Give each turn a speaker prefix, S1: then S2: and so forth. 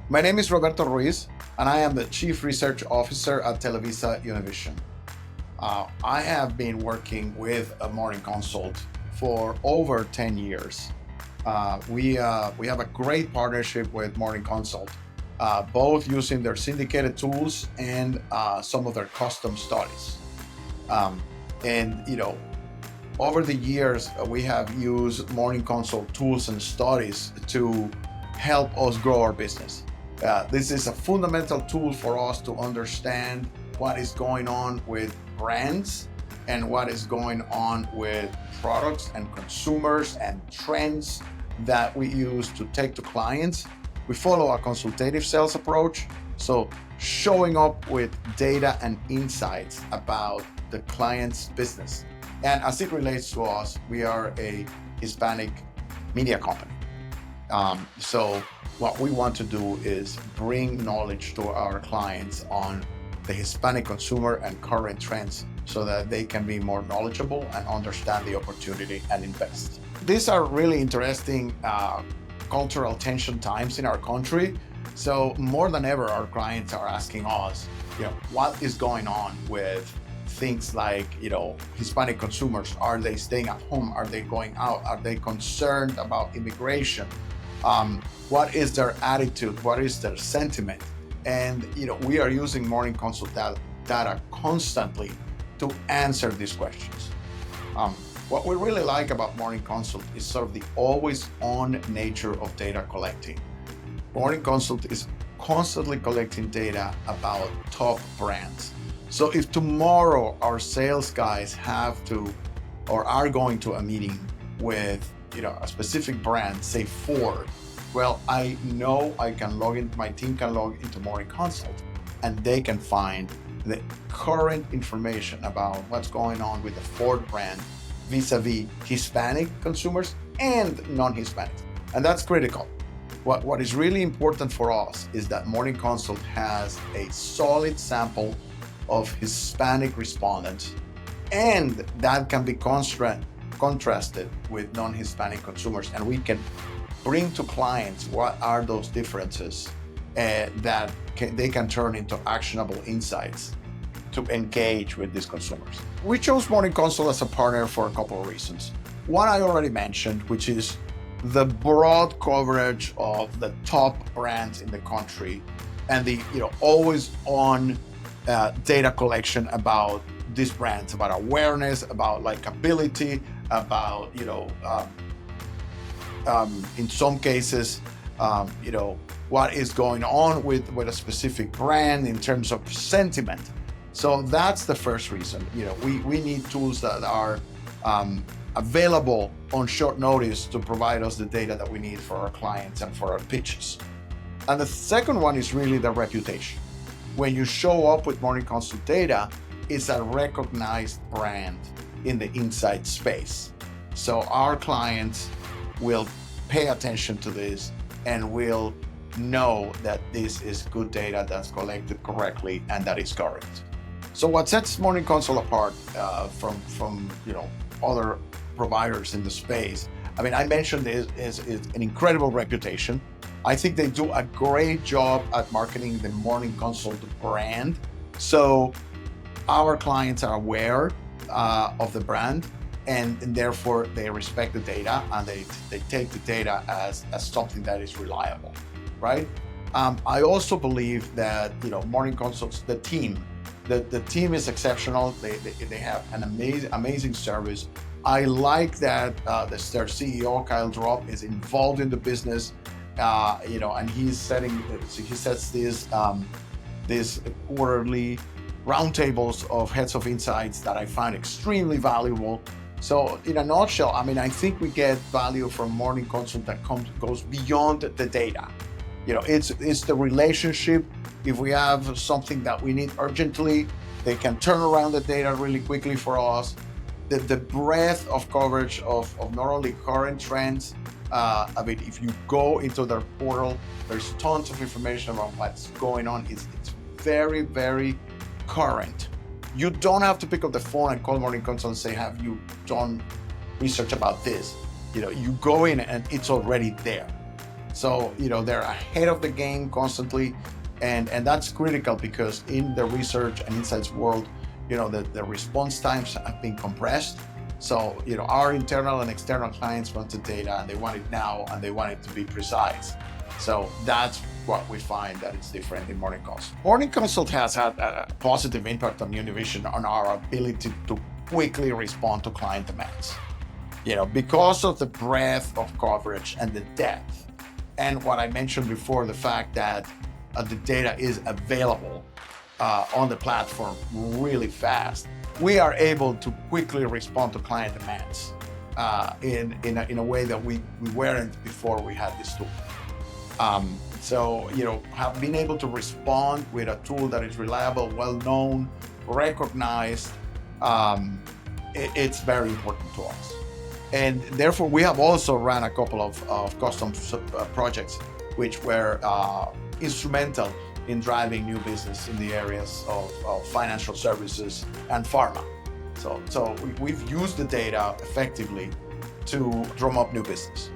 S1: My name is Roberto Ruiz, and I am the Chief Research Officer at Televisa Univision. I have been working with a Morning Consult for over 10 years. We have a great partnership with Morning Consult, both using their syndicated tools and some of their custom studies. Um, and over the years, we have used Morning Consult tools and studies to help us grow our business. This is a fundamental tool for us to understand what is going on with brands and what is going on with products and consumers and trends that we use to take to clients. We follow a consultative sales approach, so showing up with data and insights about the client's business. And as it relates to us, we are a Hispanic media company. So what we want to do is bring knowledge to our clients on the Hispanic consumer and current trends so that they can be more knowledgeable and understand the opportunity and invest. These are really interesting cultural tension times in our country. So more than ever, our clients are asking us, what is going on with things like, Hispanic consumers? Are they staying at home? Are they going out? Are they concerned about immigration? What is their attitude? What is their sentiment? And we are using Morning Consult data constantly to answer these questions. What we really like about Morning Consult is sort of the always-on nature of data collecting. Morning Consult is constantly collecting data about top brands. So if tomorrow our sales guys have to or are going to a meeting with a specific brand, say Ford, well, I know I can log in, my team can log into Morning Consult, and they can find the current information about what's going on with the Ford brand vis-a-vis Hispanic consumers and non-Hispanics. And that's critical. What is really important for us is that Morning Consult has a solid sample of Hispanic respondents, and that can be contrasted with non-Hispanic consumers, and we can bring to clients what are those differences that they can turn into actionable insights to engage with these consumers. We chose Morning Consult as a partner for a couple of reasons. One I already mentioned, which is the broad coverage of the top brands in the country and the always on data collection about these brands, about awareness, about likability, about in some cases what is going on with a specific brand in terms of sentiment. So that's the first reason. We need tools that are available on short notice to provide us the data that we need for our clients and for our pitches. And the second one is really the reputation. When you show up with Morning Consult data, it's a recognized brand in the insight space. So our clients will pay attention to this and will know that this is good data that's collected correctly and that is current. So what sets Morning Consult apart from other providers in the space? I mentioned is an incredible reputation. I think they do a great job at marketing the Morning Consult brand. So our clients are aware of the brand, and therefore they respect the data and they take the data as something that is reliable, right? I also believe that Morning Consult's the team is exceptional. They have an amazing service. I like that their CEO Kyle Drop is involved in the business, and he sets these quarterly roundtables of heads of insights that I find extremely valuable. So in a nutshell, I think we get value from Morning Consult that goes beyond the data. It's the relationship. If we have something that we need urgently, they can turn around the data really quickly for us. The breadth of coverage of not only current trends, if you go into their portal, there's tons of information about what's going on. It's very, very current. You don't have to pick up the phone and call Morning Consult and say, have you done research about this? You go in and it's already there. So, they're ahead of the game constantly. And that's critical because in the research and insights world, the response times have been compressed. So, our internal and external clients want the data and they want it now and they want it to be precise. So that's what we find that it's different in Morning Consult. Morning Consult has had a positive impact on Univision on our ability to quickly respond to client demands. Because of the breadth of coverage and the depth, and what I mentioned before, the fact that the data is available on the platform really fast, we are able to quickly respond to client demands in a way that we weren't before we had this tool. So, have been able to respond with a tool that is reliable, well-known, recognized, it's very important to us. And therefore, we have also run a couple of custom projects which were instrumental in driving new business in the areas of financial services and pharma. So we've used the data effectively to drum up new business.